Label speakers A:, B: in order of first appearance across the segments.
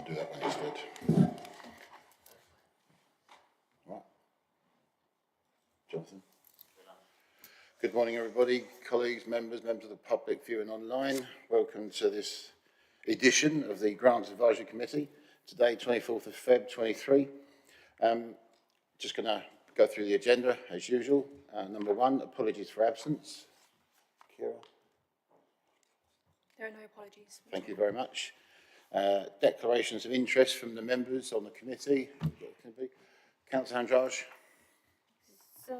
A: Do that one instead. Right. Jonathan. Good morning, everybody, colleagues, members of the public viewing online. Welcome to this edition of the Grants Advisory Committee. Today, 24th of Feb 23. Just going to go through the agenda as usual. Number one, apologies for absence. Kira.
B: There are no apologies.
A: Thank you very much. Declarations of interest from the members on the committee. Councillor Andrade.
C: So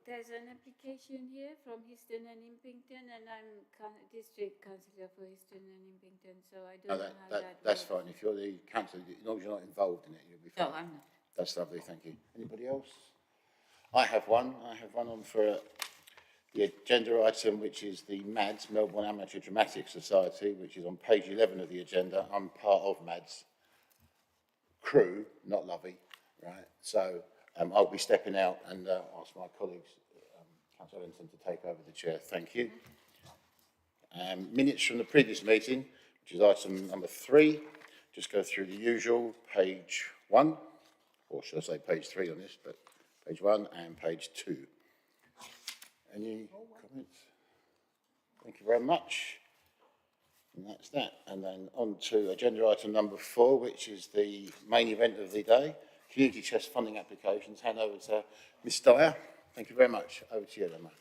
C: there's an application here from Histon and Impington, and I'm district councillor for Histon and Impington, so I don't know how
A: that's
C: works.
A: fine. If you're the councillor, as long as you're not involved in it, you'll be fine.
C: No, I'm not.
A: That's lovely, thank you. Anybody else? I have one on for the agenda item, which is the MADS, Melbourne Amateur Dramatic Society, which is on page 11 of the agenda. I'm part of MADS crew, not Lovey, right? So I'll be stepping out and ask my colleagues, Councillor Ellington, to take over the chair. Thank you. Minutes from the previous meeting, which is item number 3. Just go through the usual, page 1, or should I say page 3 on this, but page 1 and page 2. Any comments? Thank you very much. And that's that. And then on to agenda item number 4, which is the main event of the day, community chest funding applications. Hand over to Ms Dyer. Thank you very much. Over to you, Emma.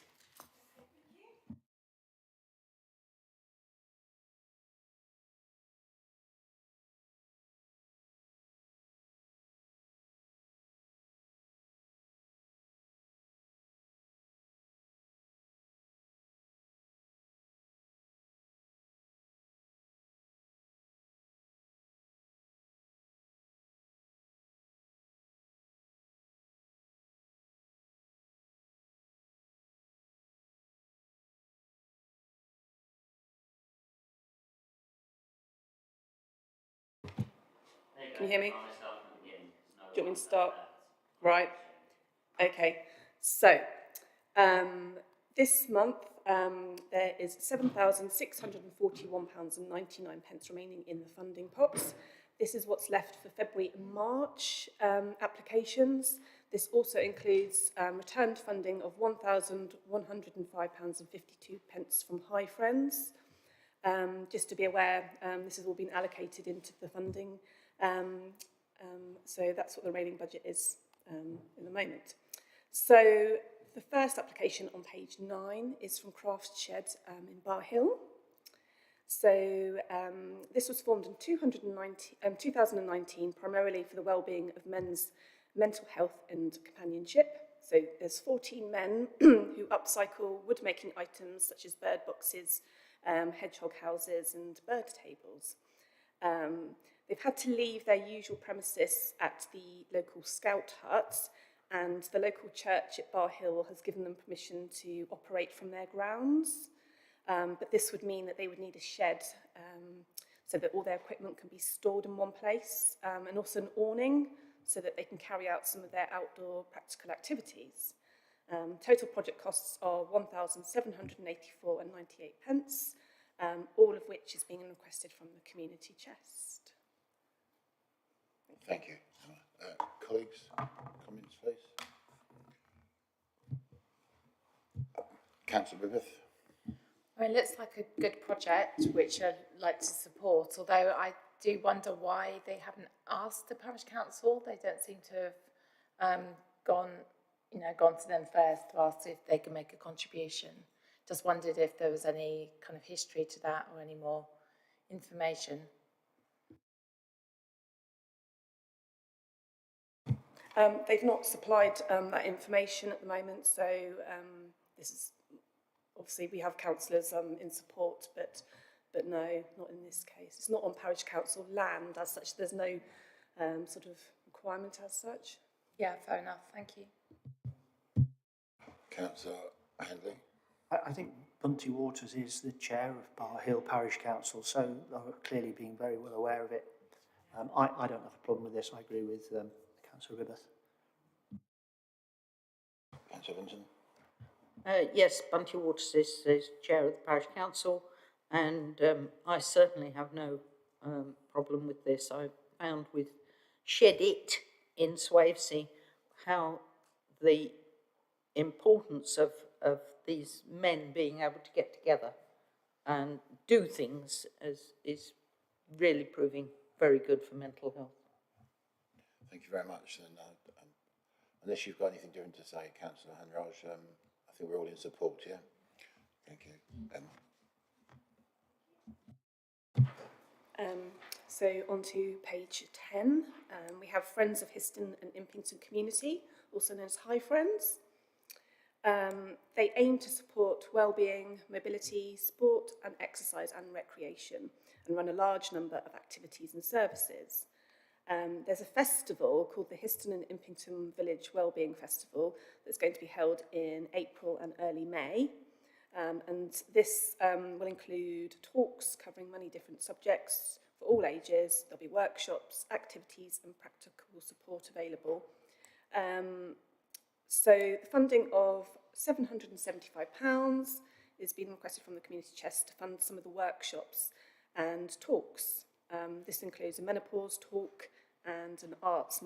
B: Can you hear me? Do you want me to start? Right. Okay. So, this month there is £7,641.99 remaining in the funding pots. This is what's left for February and March applications. This also includes returned funding of £1,105.52 from High Friends. Just to be aware, this has all been allocated into the funding, so that's what the remaining budget is in the moment. So the first application on page 9 is from Craft Shed in Bar Hill. So this was formed in 2019 primarily for the well-being of men's mental health and companionship. So there's 14 men who upcycle wood-making items such as bird boxes, hedgehog houses and bird tables. They've had to leave their usual premises at the local scout hut, and the local church at Bar Hill has given them permission to operate from their grounds. But this would mean that they would need a shed so that all their equipment can be stored in one place, and also an awning so that they can carry out some of their outdoor practical activities. Total project costs are £1,784.98, all of which is being requested from the community chest.
A: Thank you. Colleagues, comments, please. Councillor Griffith.
D: I mean, it looks like a good project, which I'd like to support, although I do wonder why they haven't asked the parish council. They don't seem to have gone to them first to ask if they can make a contribution. Just wondered if there was any kind of history to that or any more information.
B: They've not supplied that information at the moment, so this is obviously we have councillors in support, but no, not in this case. It's not on parish council land as such. There's no sort of requirement as such.
D: Yeah, fair enough. Thank you.
A: Councillor Handley.
E: I think Bunty Waters is the chair of Bar Hill Parish Council, so they're clearly being very well aware of it. I don't have a problem with this. I agree with Councillor Ribbeth.
A: Councillor Vinton.
F: Yes, Bunty Waters is chair of the parish council, and I certainly have no problem with this. I found with Shed It in Swavesey, how the importance of these men being able to get together and do things is really proving very good for mental health.
A: Thank you very much. And unless you've got anything different to say, Councillor Hanraj, I think we're all in support, yeah? Thank you.
B: So on to page 10, we have Friends of Histon and Impington Community, also known as Hi Friends. They aim to support wellbeing, mobility, sport and exercise and recreation, and run a large number of activities and services. There's a festival called the Histon and Impington Village Wellbeing Festival that's going to be held in April and early May. And this will include talks covering many different subjects for all ages. There'll be workshops, activities and practical support available. So the funding of £775 is being requested from the community chest to fund some of the workshops and talks. This includes a menopause talk and an arts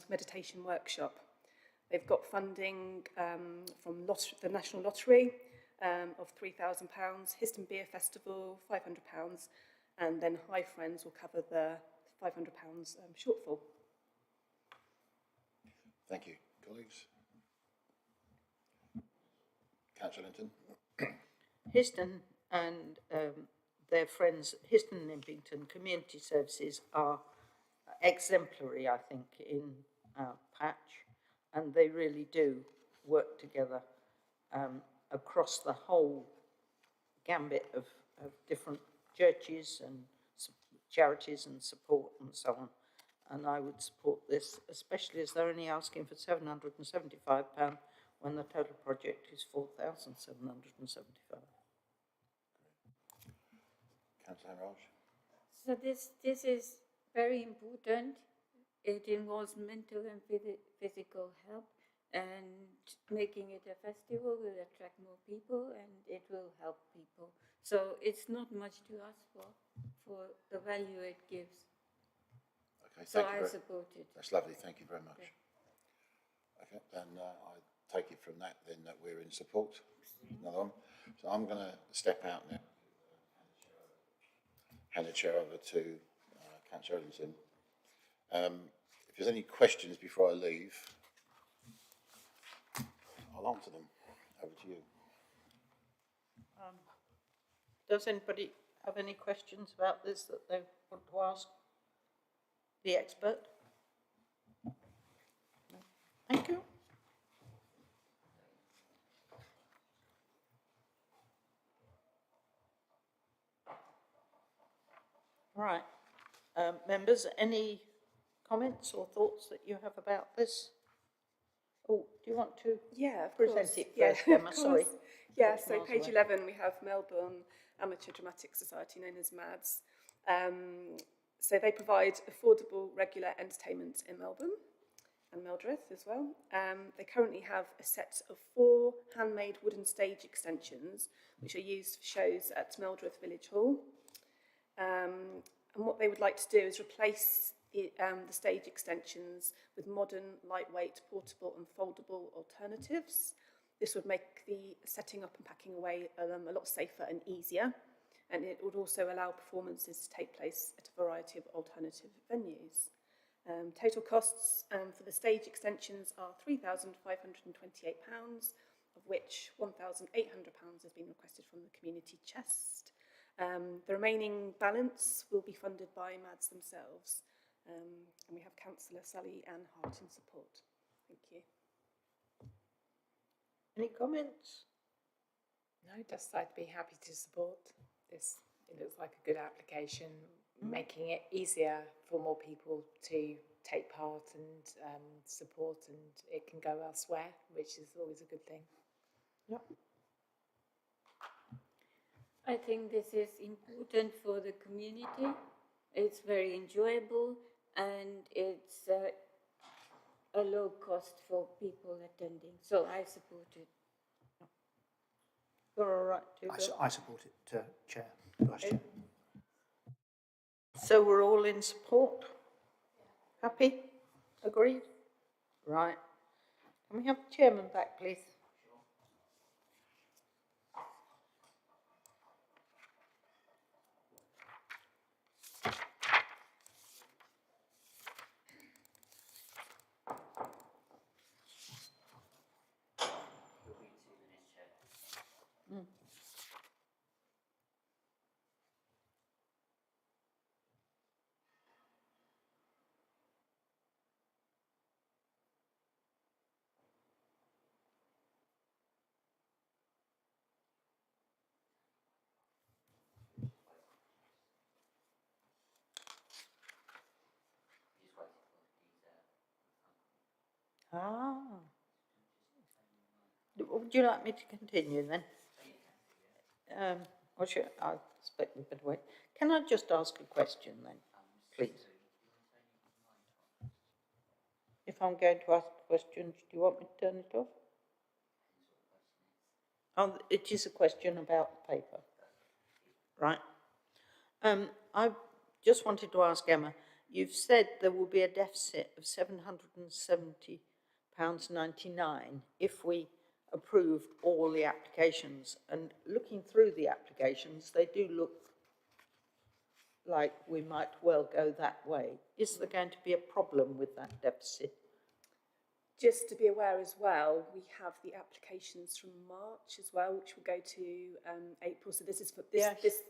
B: meditation workshop. They've got funding from the National Lottery of £3,000, Histon Beer Festival £500, and then Hi Friends will cover the £500 shortfall.
A: Thank you, colleagues. Councillor Linton.
F: Histon and their friends, Histon and Impington Community Services, are exemplary, I think, in our patch, and they really do work together across the whole gambit of different churches and charities and support and so on. And I would support this, especially as they're only asking for £775 when the total project is £4,775.
A: Councillor Hanraj.
C: So this is very important. It involves mental and physical health, and making it a festival will attract more people and it will help people. So it's not much to ask for the value it gives.
A: Okay,
C: So
A: thank you.
C: I support it.
A: That's lovely, thank you very much.
C: Okay.
A: Okay, and I take it from that then that we're in support. Another one. So I'm going to step out now. Hand the chair over to Councillor Ellington. If there's any questions before I leave, I'll answer them. Over to you.
F: Does anybody have any questions about this that they want to ask the expert? No. Thank you. Right. Members, any comments or thoughts that you have about this? Oh, do you want to present
B: course.
F: it
B: Yeah,
F: first, Gemma?
B: of
F: Sorry.
B: course. Yeah, so
F: Miles
B: page
F: away.
B: 11, we have Melbourne Amateur Dramatic Society, known as MADS. So they provide affordable, regular entertainment in Melbourne and Mildreth as well. They currently have a set of 4 handmade wooden stage extensions, which are used for shows at Mildreth Village Hall. And what they would like to do is replace the stage extensions with modern, lightweight, portable and foldable alternatives. This would make the setting up and packing away a lot safer and easier, and it would also allow performances to take place at a variety of alternative venues. Total costs for the stage extensions are £3,528, of which £1,800 has been requested from the community chest. The remaining balance will be funded by MADS themselves. And we have Councillor Sally Ann Hart in support. Thank you.
F: Any comments?
D: No, just I'd be happy to support this. It looks like a good application, making it easier for more people to take part and support, and it can go elsewhere, which is always a good thing.
F: Yep.
C: I think this is important for the community. It's very enjoyable and it's a low cost for people attending. So I support it.
F: You're all right too, Bill?
E: I support it, Chair, Vice Chair.
F: So we're all in support? Happy? Agreed? Right. Can we have the chairman back, please? Ah. Would you like me to continue then? Or should I expect we better wait? Can I just ask a question then, please? If I'm going to ask a question, do you want me to turn it off? It is a question about the paper. Right. I just wanted to ask Emma, you've said there will be a deficit of £770.99 if we approve all the applications. And looking through the applications, they do look like we might well go that way. Is there going to be a problem with that deficit?
B: Just to be aware as well, we have the applications from March as well, which will go to April. So this is for this,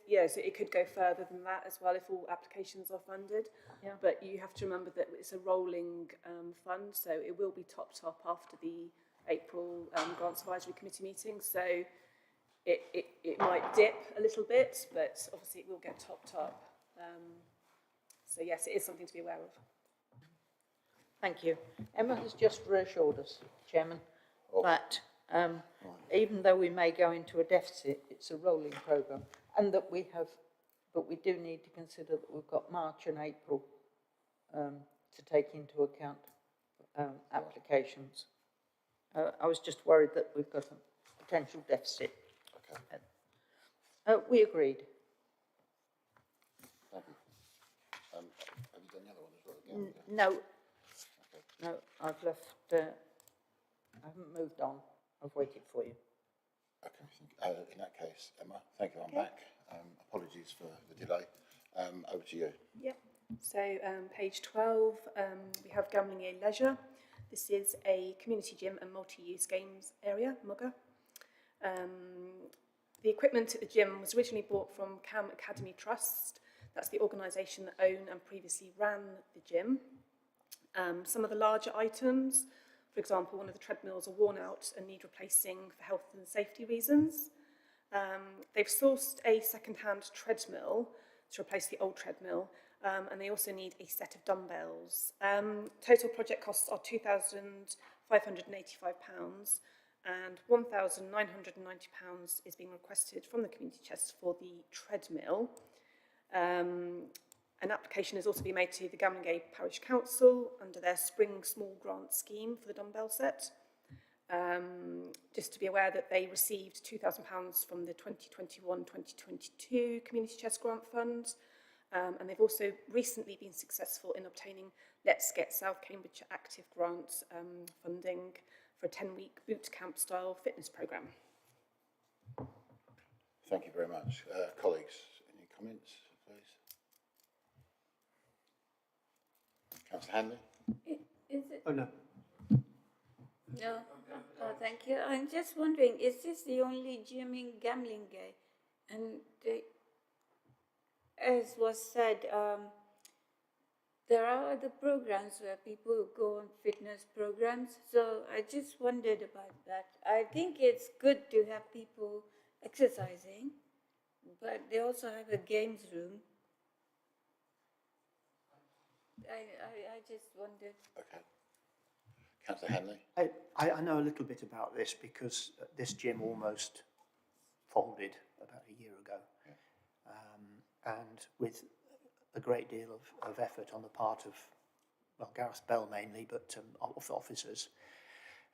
F: Yes.
B: so it could go further than that as well if all applications are funded.
F: Yeah.
B: But you have to remember that it's a rolling fund, so it will be topped up after the April Grants Advisory Committee meeting. So it might dip a little bit, but obviously it will get topped up. So yes, it is something to be aware of.
F: Thank you. Emma has just reassured us, Chairman, that even though we may go into a deficit, it's a rolling programme, and that we have, but we do need to consider that we've got March and April to take into account applications. I was just worried that we've got a potential deficit.
A: Okay.
F: We agreed.
A: Thank you. Have you done the other one as well? Again?
F: No. No, I've left, I haven't moved on. I've waited for you.
A: Okay, in that case, Emma, thank you, I'm back. Apologies for the delay. Over to you.
B: Yep. So page 12, we have Gambling Aid Leisure. This is a community gym and multi-use games area, MUGA. The equipment at the gym was originally bought from Cam Academy Trust. That's the organisation that owned and previously ran the gym. Some of the larger items, for example, one of the treadmills are worn out and need replacing for health and safety reasons. They've sourced a second-hand treadmill to replace the old treadmill, and they also need a set of dumbbells. Total project costs are £2,585, and £1,990 is being requested from the community chest for the treadmill. An application has also been made to the Gambling Aid Parish Council under their Spring Small Grant Scheme for the dumbbell set. Just to be aware that they received £2,000 from the 2021-2022 Community Chest Grant Fund, and they've also recently been successful in obtaining Let's Get South Cambridgeshire Active Grant funding for a 10-week boot camp style fitness programme.
A: Thank you very much. Colleagues, any comments, please? Councillor Hanley?
C: Is it?
E: Oh, no.
C: No. Thank you. I'm just wondering, is this the only gym in Gambling Aid? And as was said, there are other programs where people go on fitness programs. So I just wondered about that. I think it's good to have people exercising, but they also have a games room. I just wondered.
A: Okay. Councillor Hanley?
E: I know a little bit about this because this gym almost folded about a year ago.
A: Yeah.
E: And with a great deal of effort on the part of, well, Gareth Bell mainly, but of the officers,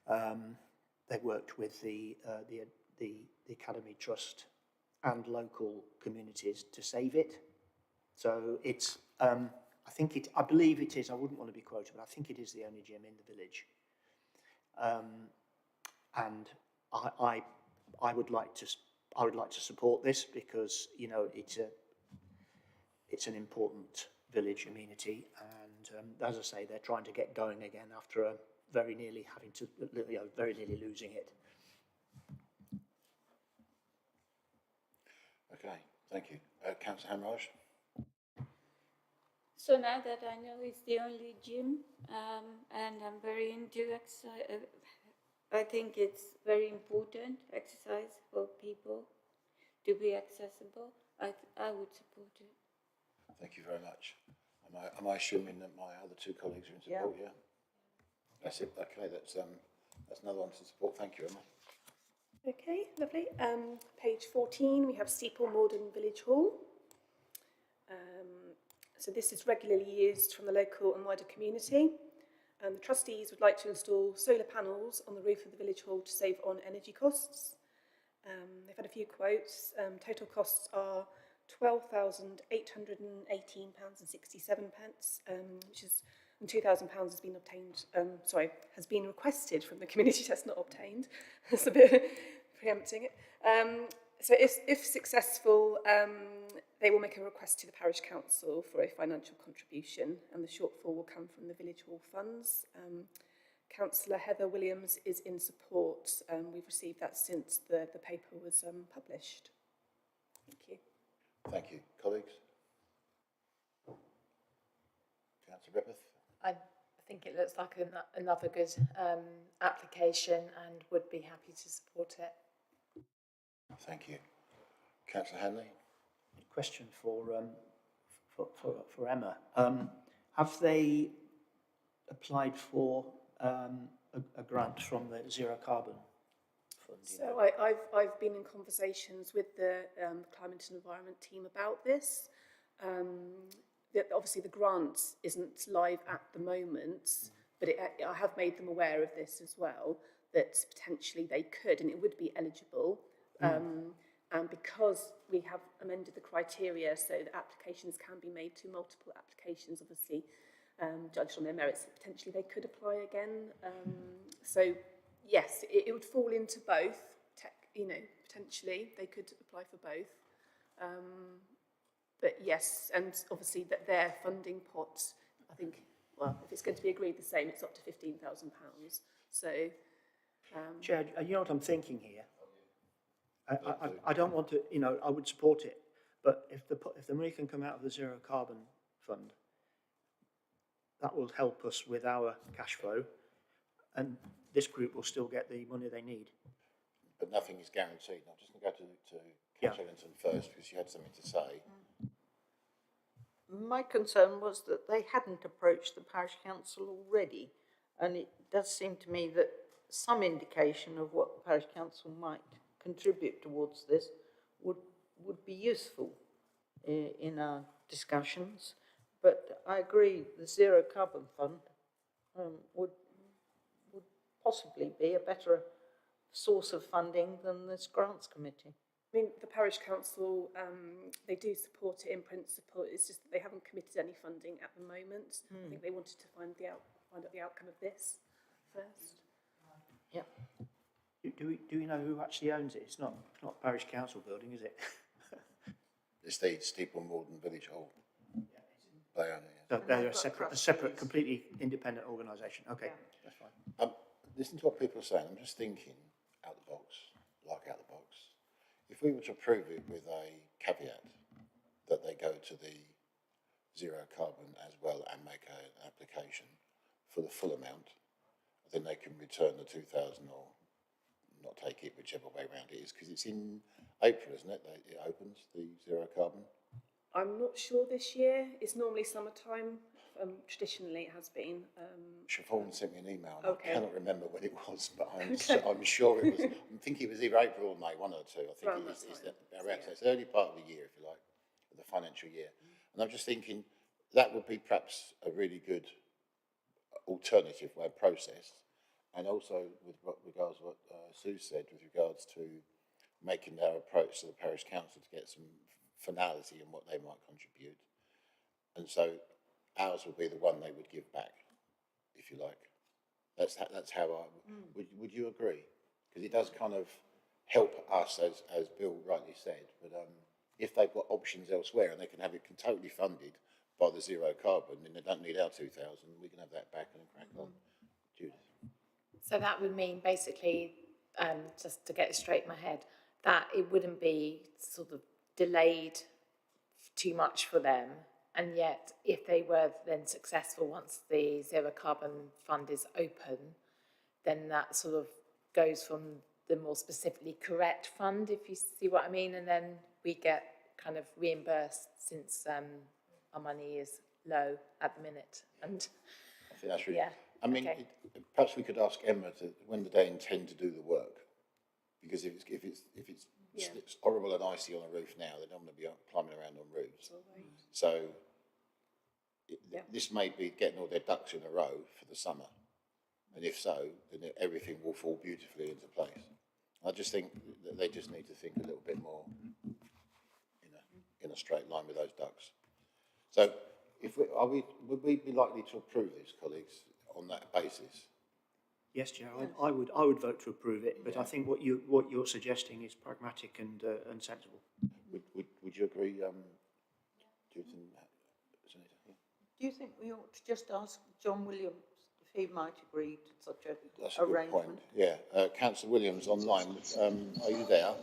E: they worked with the Academy Trust and local communities to save it. So it's, I believe it is, I wouldn't want to be quoted, but I think it is the only gym in the village. And I would like to support this because, you know, it's an important village amenity, and as I say, they're trying to get going again after very nearly losing it.
A: Okay, thank you. Councillor Hamraj?
C: So now that I know it's the only gym, and I'm very into exercise, I think it's very important exercise for people to be accessible. I would support it.
A: Thank you very much. Am I assuming that my other two colleagues are in support? Yeah. That's it. Okay, that's another one to support. Thank you, Emma.
B: Okay, lovely. Page 14, we have Steeple Morden Village Hall. So this is regularly used from the local and wider community. And the trustees would like to install solar panels on the roof of the village hall to save on energy costs. They've had a few quotes. Total costs are £12,818.67, which is, and £2,000 has been obtained, has been requested from the community test, not obtained. That's a bit preempting it. So if successful, they will make a request to the parish council for a financial contribution, and the shortfall will come from the village hall funds. Councillor Heather Williams is in support. We've received that since the paper was published. Thank you.
A: Thank you. Colleagues? Councillor Griffith?
D: I think it looks like another good application and would be happy to support it.
A: Thank you. Councillor Hanley?
E: Question for Emma. Have they applied for a grant from the Zero Carbon Fund?
B: So I've been in conversations with the Climate and Environment team about this. Obviously the grant isn't live at the moment, but I have made them aware of this as well, that potentially they could, and it would be eligible. And because we have amended the criteria so that applications can be made to multiple applications, obviously judged on their merits, potentially they could apply again. So yes, it would fall into both. Potentially they could apply for both. But yes, and obviously that their funding pot, I think, well, if it's going to be agreed the same, it's up to £15,000. So,
E: Chair, you know what I'm thinking here? I don't want to, I would support it, but if the money can come out of the Zero Carbon Fund, that will help us with our cash flow, and this group will still get the money they need.
A: But nothing is guaranteed. I'm just going to go to Councillor Ellington first, because you had something to say.
F: My concern was that they hadn't approached the parish council already, and it does seem to me that some indication of what the parish council might contribute towards this would be useful in our discussions. But I agree, the Zero Carbon Fund would possibly be a better source of funding than this grants committee.
B: I mean, the parish council, they do support it in principle. It's just that they haven't committed any funding at the moment. I think they wanted to find out the outcome of this first.
F: Yeah.
E: Do we know who actually owns it? It's not parish council building, is it?
A: It's the Steeple Morden Village Hall. They own it.
E: So they're a separate, completely independent organisation. Okay, that's fine.
A: Listen to what people are saying. I'm just thinking out the box, like out the box. If we were to approve it with a caveat that they go to the Zero Carbon as well and make an application for the full amount, then they can return the 2,000 or not take it, whichever way around it is, because it's in April, isn't it? It opens, the Zero Carbon.
B: I'm not sure this year. It's normally summertime. Traditionally, it has been.
A: Siobhan sent me an email.
B: Okay.
A: I cannot remember when it was, but I'm sure it was. I'm thinking it was either April or May, one or two. I think
B: Around
A: it's
B: that time.
A: around. So it's the early part of the year, if you like, of the financial year. And I'm just thinking that would be perhaps a really good alternative way of process. And also with regards to what Sue said, with regards to making their approach to the parish council to get some finality in what they might contribute. And so ours would be the one they would give back, if you like. That's how would you agree? Because it does kind of help us, as Bill rightly said, but if they've got options elsewhere and they can have it totally funded by the zero carbon, then they don't need our 2,000, we can have that back and crack on. Judith?
D: So that would mean basically, just to get it straight in my head, that it wouldn't be sort of delayed too much for them, and yet if they were then successful once the zero carbon fund is open, then that sort of goes from the more specifically correct fund, if you see what I mean, and then we get kind of reimbursed since our money is low at the minute. And
A: I think that's really,
D: yeah,
A: I mean,
D: okay.
A: perhaps we could ask Emma when do they intend to do the work? Because if it's horrible and icy on a roof now, they don't want to be climbing around on roofs. So this may be getting all their ducks in a row for the summer, and if so, then everything will fall beautifully into place. I just think that they just need to think a little bit more in a straight line with those ducks. So, would we be likely to approve this, colleagues, on that basis?
E: Yes, Chair, I would vote to approve it, but I think what you're suggesting is pragmatic and sensible.
A: Would you agree, Judith and Senator? Yeah.
F: Do you think we ought to just ask John Williams if he might agree to such a
A: That's a
F: arrangement?
A: good point. Yeah, Councillor Williams online. Are you there?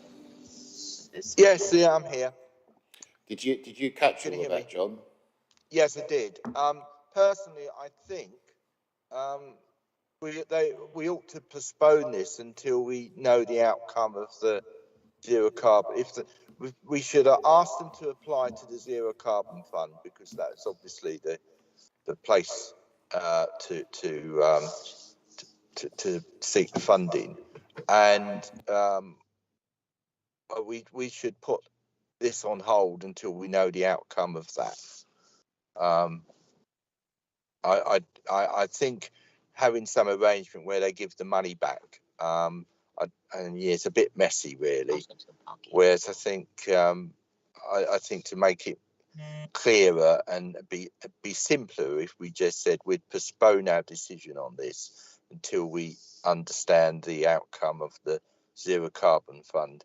G: Yes, yeah, I'm here.
A: Did you catch
G: Can
A: all
G: you
A: of
G: hear
A: that,
G: me?
A: John?
G: Yes, I did. Personally, I think we ought to postpone this until we know the outcome of the zero carbon. We should ask them to apply to the zero carbon fund, because that's obviously the place to seek the funding, and we should put this on hold until we know the outcome of that. I think having some arrangement where they give the money back, and it's a bit messy, really. Whereas I think to make it clearer and be simpler, if we just said we'd postpone our decision on this until we understand the outcome of the zero carbon fund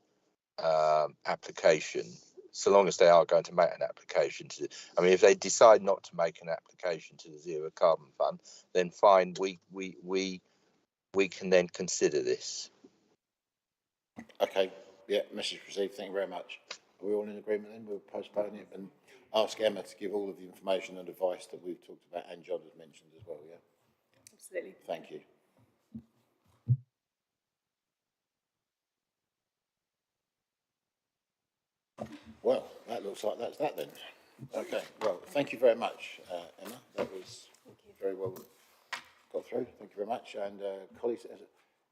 G: application, so long as they are going to make an application to. I mean, if they decide not to make an application to the zero carbon fund, then fine, we can then consider this.
A: Okay. Yeah. Message received. Thank you very much. Are we all in agreement then? We'll postpone it and ask Emma to give all of the information and advice that we've talked about and John has mentioned as well. Yeah.
B: Absolutely.
A: Thank you. Well, that looks like that's that then. Okay, well, thank you very much, Emma. That was very well got through. Thank you very much. And colleagues,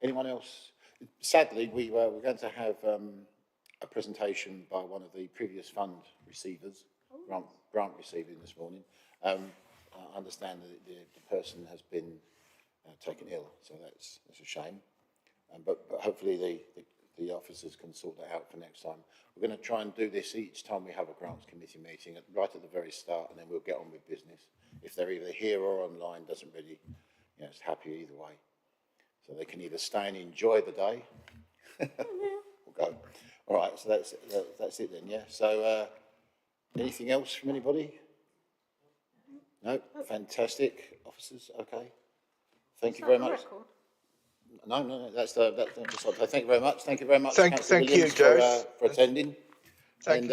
A: anyone else? Sadly, we were going to have a presentation by one of the previous fund receivers, grant receiving this morning. I understand that the person has been taken ill, so that's a shame. But hopefully the officers can sort that out for next time. We're going to try and do this each time we have a grants committee meeting, right at the very start, and then we'll get on with business. If they're either here or online, doesn't really, it's happy either way. So they can either stay and enjoy the day, or go. All right, so that's it then, yeah? So anything else from anybody? No? Fantastic. Officers, okay. Thank you very much. No, that's just thank you very much. Thank you very much, Councillor Williams,
G: you, Joe.
A: for attending.
G: Thank you.